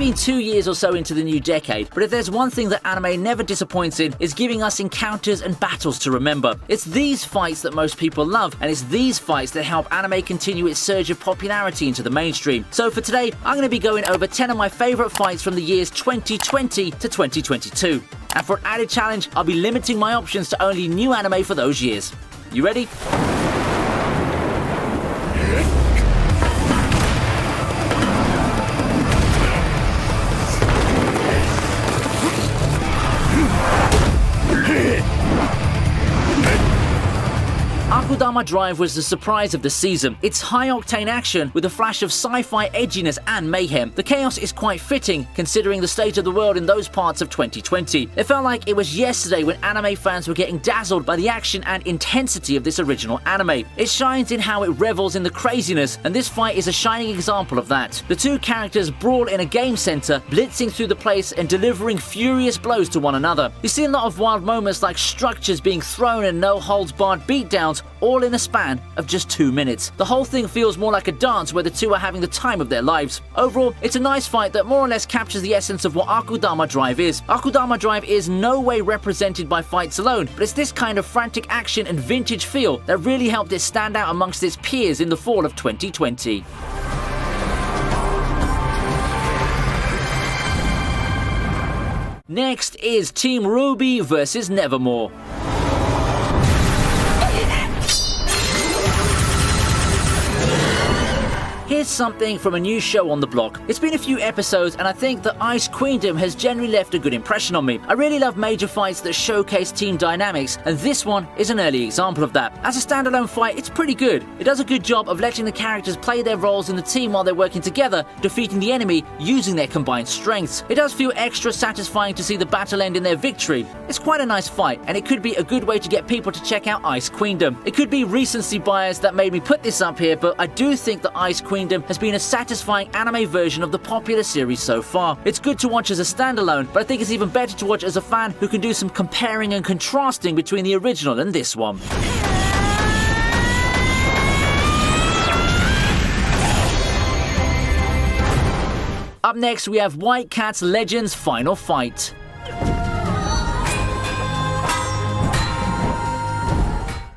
been 2 years or so into the new decade, but if there's one thing that anime never disappoints in, is giving us encounters and battles to remember. It's these fights that most people love, and it's these fights that help anime continue its surge of popularity into the mainstream. So for today, I'm going to be going over 10 of my favourite fights from the years 2020 to 2022. And for an added challenge, I'll be limiting my options to only new anime for those years. You ready? Akudama Drive was the surprise of the season. It's high-octane action with a flash of sci-fi edginess and mayhem. The chaos is quite fitting, considering the state of the world in those parts of 2020. It felt like it was yesterday when anime fans were getting dazzled by the action and intensity of this original anime. It shines in how it revels in the craziness, and this fight is a shining example of that. The two characters brawl in a game center, blitzing through the place and delivering furious blows to one another. You see a lot of wild moments like structures being thrown and no-holds-barred beatdowns, all in a span of just 2 minutes. The whole thing feels more like a dance where the two are having the time of their lives. Overall, it's a nice fight that more or less captures the essence of what Akudama Drive is. Akudama Drive is no way represented by fights alone, but it's this kind of frantic action and vintage feel that really helped it stand out amongst its peers in the fall of 2020. Next is Team Ruby vs Nevermore. Here's something from a new show on the block. It's been a few episodes and I think the Ice Queendom has generally left a good impression on me. I really love major fights that showcase team dynamics, and this one is an early example of that. As a standalone fight, it's pretty good. It does a good job of letting the characters play their roles in the team while they're working together, defeating the enemy using their combined strengths. It does feel extra satisfying to see the battle end in their victory. It's quite a nice fight, and it could be a good way to get people to check out Ice Queendom. It could be recency bias that made me put this up here, but I do think the Ice Queendom has been a satisfying anime version of the popular series so far. It's good to watch as a standalone, but I think it's even better to watch as a fan who can do some comparing and contrasting between the original and this one. Up next, we have White Cat's Legends Final Fight.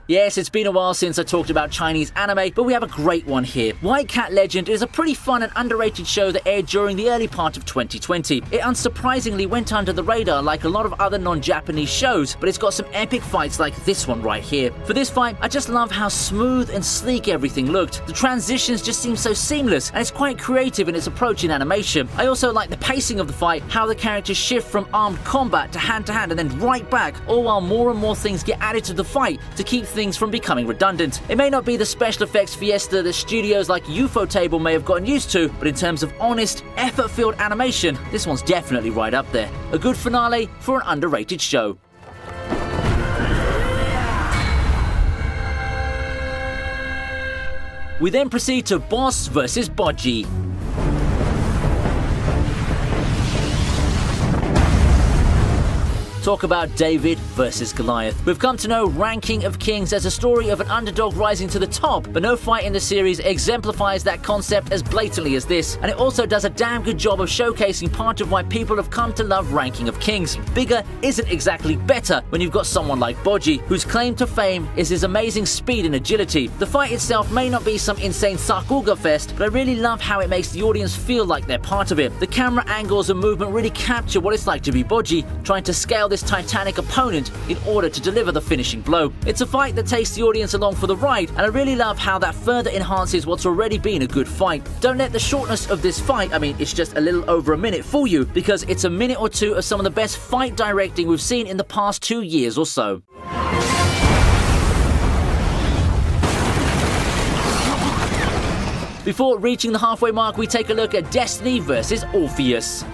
Yes, it's been a while since I talked about Chinese anime, but we have a great one here. White Cat Legend is a pretty fun and underrated show that aired during the early part of 2020. It unsurprisingly went under the radar like a lot of other non-Japanese shows, but it's got some epic fights like this one right here. For this fight, I just love how smooth and sleek everything looked. The transitions just seem so seamless, and it's quite creative in its approach in animation. I also like the pacing of the fight, how the characters shift from armed combat to hand and then right back, all while more and more things get added to the fight to keep things from becoming redundant. It may not be the special effects fiesta that studios like Ufotable may have gotten used to, but in terms of honest, effort-filled animation, this one's definitely right up there. A good finale for an underrated show. We then proceed to Boss vs Budgie. Talk about David versus Goliath. We've come to know Ranking of Kings as a story of an underdog rising to the top, but no fight in the series exemplifies that concept as blatantly as this, and it also does a damn good job of showcasing part of why people have come to love Ranking of Kings. Bigger isn't exactly better when you've got someone like Budgie, whose claim to fame is his amazing speed and agility. The fight itself may not be some insane Sakuga fest, but I really love how it makes the audience feel like they're part of it. The camera angles and movement really capture what it's like to be Budgie, trying to scale this titanic opponent in order to deliver the finishing blow. It's a fight that takes the audience along for the ride, and I really love how that further enhances what's already been a good fight. Don't let the shortness of this fight, I mean it's just a little over a minute, fool you, because it's a minute or two of some of the best fight directing we've seen in the past 2 years or so. Before reaching the halfway mark, we take a look at Destiny vs Orpheus.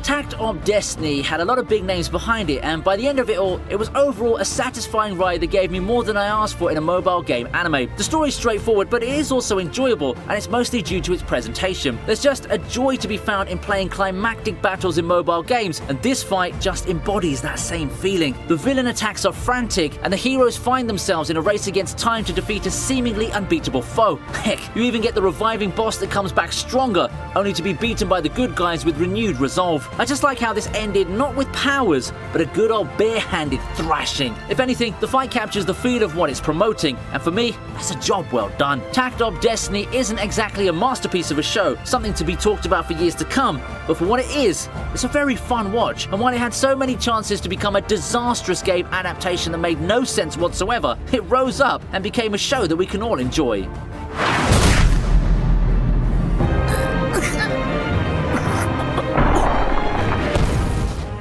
Tacked Op Destiny had a lot of big names behind it, and by the end of it all, it was overall a satisfying ride that gave me more than I asked for in a mobile game anime. The story's straightforward, but it is also enjoyable, and it's mostly due to its presentation. There's just a joy to be found in playing climactic battles in mobile games, and this fight just embodies that same feeling. The villain attacks are frantic, and the heroes find themselves in a race against time to defeat a seemingly unbeatable foe. Heck, you even get the reviving boss that comes back stronger, only to be beaten by the good guys with renewed resolve. I just like how this ended not with powers, but a good old bare-handed thrashing. If anything, the fight captures the feel of what it's promoting, and for me, that's a job well done. Takt Op Destiny isn't exactly a masterpiece of a show, something to be talked about for years to come, but for what it is, it's a very fun watch, and while it had so many chances to become a disastrous game adaptation that made no sense whatsoever, it rose up and became a show that we can all enjoy.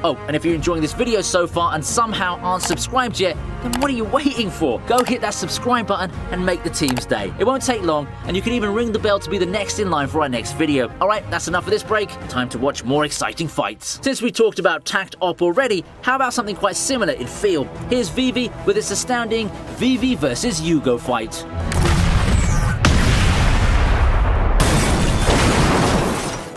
Oh, and if you're enjoying this video so far and somehow aren't subscribed yet, then what are you waiting for? Go hit that subscribe button and make the team's day. It won't take long, and you can even ring the bell to be the next in line for our next video. Alright, that's enough of this break. Time to watch more exciting fights. Since we talked about Takt Op already, how about something quite similar in feel? Here's Vivi with its astounding Vivi vs Hugo fight.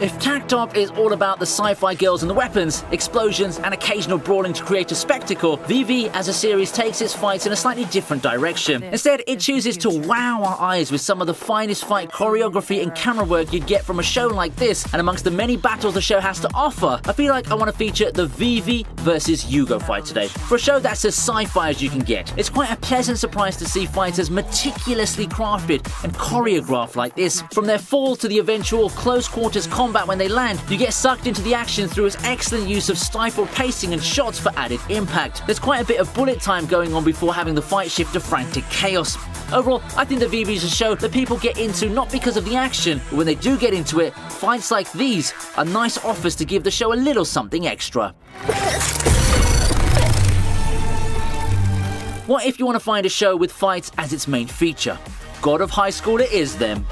If Takt Op is all about the sci-fi girls and the weapons, explosions, and occasional brawling to create a spectacle, Vivi as a series takes its fights in a slightly different direction. Instead, it chooses to wow our eyes with some of the finest fight choreography and camera work you'd get from a show like this, and amongst the many battles the show has to offer, I feel like I want to feature the Vivi vs Hugo fight today. For a show that's as sci-fi as you can get, it's quite a pleasant surprise to see fights as meticulously crafted and choreographed like this. From their fall to the eventual close quarters combat when they land, you get sucked into the action through its excellent use of stifled pacing and shots for added impact. There's quite a bit of bullet time going on before having the fight shift to frantic chaos. Overall, I think the Vivi is a show that people get into not because of the action, but when they do get into it, fights like these are nice offers to give the show a little something extra. What if you want to find a show with fights as its main feature? God of High School it is then.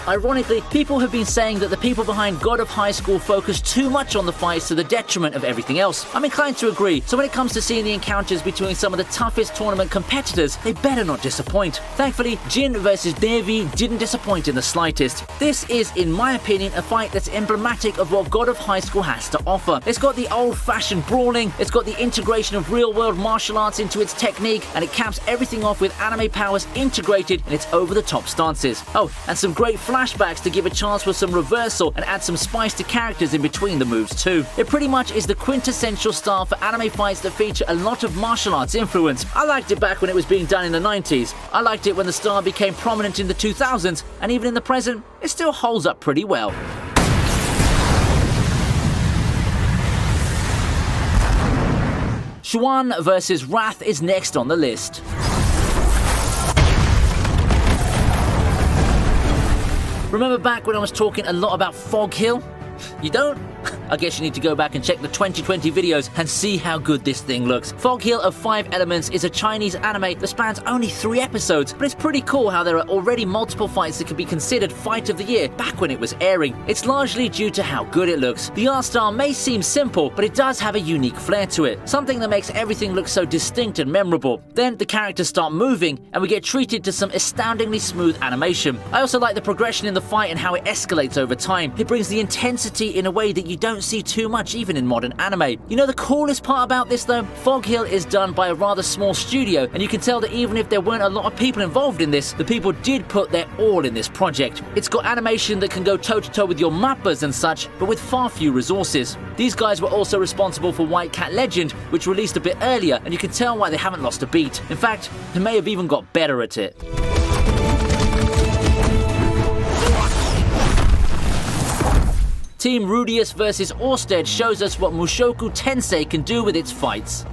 Ironically, people have been saying that the people behind God of High School focus too much on the fights to the detriment of everything else. I'm inclined to agree, so when it comes to seeing the encounters between some of the toughest tournament competitors, they better not disappoint. Thankfully, Jin vs Devi didn't disappoint in the slightest. This is, in my opinion, a fight that's emblematic of what God of High School has to offer. It's got the old-fashioned brawling, it's got the integration of real-world martial arts into its technique, and it caps everything off with anime powers integrated in its over-the-top stances. Oh, and some great flashbacks to give a chance for some reversal and add some spice to characters in between the moves too. It pretty much is the quintessential style for anime fights that feature a lot of martial arts influence. I liked it back when it was being done in the 90s. I liked it when the style became prominent in the 2000s, and even in the present, it still holds up pretty well. Xuan vs Wrath is next on the list. Remember back when I was talking a lot about Fog Hill? You don't? I guess you need to go back and check the 2020 videos and see how good this thing looks. Fog Hill of 5 Elements is a Chinese anime that spans only 3 episodes, but it's pretty cool how there are already multiple fights that can be considered Fight of the Year back when it was airing. It's largely due to how good it looks. The art style may seem simple, but it does have a unique flair to it, something that makes everything look so distinct and memorable. Then the characters start moving, and we get treated to some astoundingly smooth animation. I also like the progression in the fight and how it escalates over time. It brings the intensity in a way that you don't see too much even in modern anime. You know the coolest part about this though? Fog Hill is done by a rather small studio, and you can tell that even if there weren't a lot of people involved in this, the people did put their all in this project. It's got animation that can go toe-to-toe with your mappas and such, but with far few resources. These guys were also responsible for White Cat Legend, which released a bit earlier, and you can tell why they haven't lost a beat. In fact, they may have even got better at it. Team Rudius vs Orsted shows us what Mushoku Tensei can do with its fights.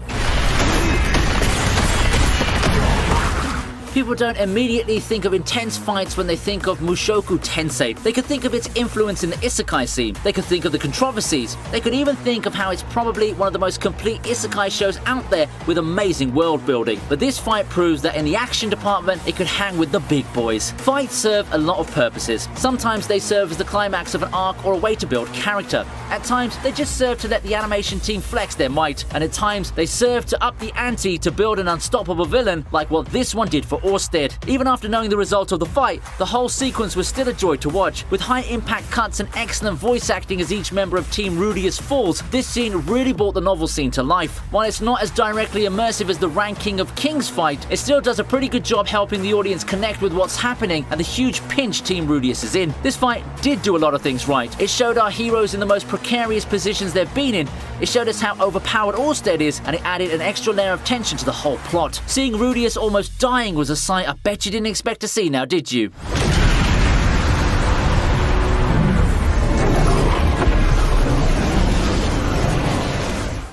People don't immediately think of intense fights when they think of Mushoku Tensei. They could think of its influence in the isekai scene. They could think of the controversies. They could even think of how it's probably one of the most complete isekai shows out there with amazing world building. But this fight proves that in the action department, it could hang with the big boys. Fights serve a lot of purposes. Sometimes they serve as the climax of an arc or a way to build character. At times, they just serve to let the animation team flex their might. And at times, they serve to up the ante to build an unstoppable villain like what this one did for Orsted. Even after knowing the result of the fight, the whole sequence was still a joy to watch. With high impact cuts and excellent voice acting as each member of Team Rudeus falls, this scene really brought the novel scene to life. While it's not as directly immersive as the Ranking of Kings fight, it still does a pretty good job helping the audience connect with what's happening and the huge pinch Team Rudeus is in. This fight did do a lot of things right. It showed our heroes in the most precarious positions they've been in. It showed us how overpowered Orsted is, and it added an extra layer of tension to the whole plot. Seeing Rudeus almost dying was a sight I bet you didn't expect to see now, did you?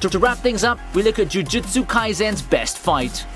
To wrap things up, we look at Jujutsu Kaisen's best fight.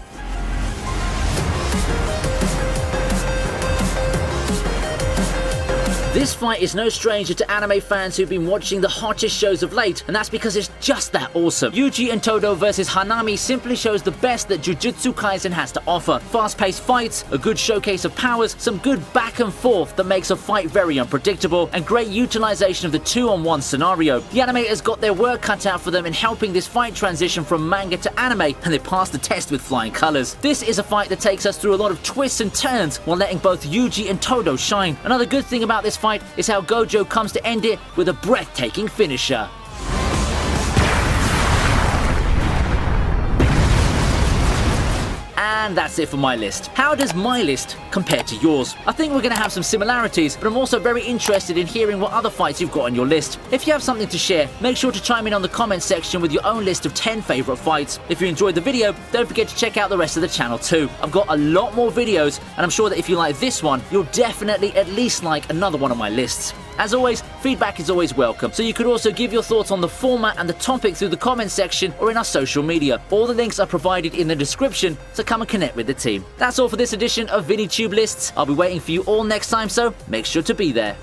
This fight is no stranger to anime fans who've been watching the hottest shows of late, and that's because it's just that awesome. Yuji and Todo vs Hanami simply shows the best that Jujutsu Kaisen has to offer. Fast-paced fights, a good showcase of powers, some good back and forth that makes a fight very unpredictable, and great utilization of the 2-on-1 scenario. The animators got their work cut out for them in helping this fight transition from manga to anime, and they passed the test with flying colors. This is a fight that takes us through a lot of twists and turns while letting both Yuji and Todo shine. Another good thing about this fight is how Gojo comes to end it with a breathtaking finisher. And that's it for my list. How does my list compare to yours? I think we're going to have some similarities, but I'm also very interested in hearing what other fights you've got on your list. If you have something to share, make sure to chime in on the comments section with your own list of 10 favorite fights. If you enjoyed the video, don't forget to check out the rest of the channel too. I've got a lot more videos, and I'm sure that if you like this one, you'll definitely at least like another one on my lists. As always, feedback is always welcome, so you could also give your thoughts on the format and the topic through the comments section or in our social media. All the links are provided in the description, so come and connect with the team. That's all for this edition of ViniiTube Lists. I'll be waiting for you all next time, so make sure to be there.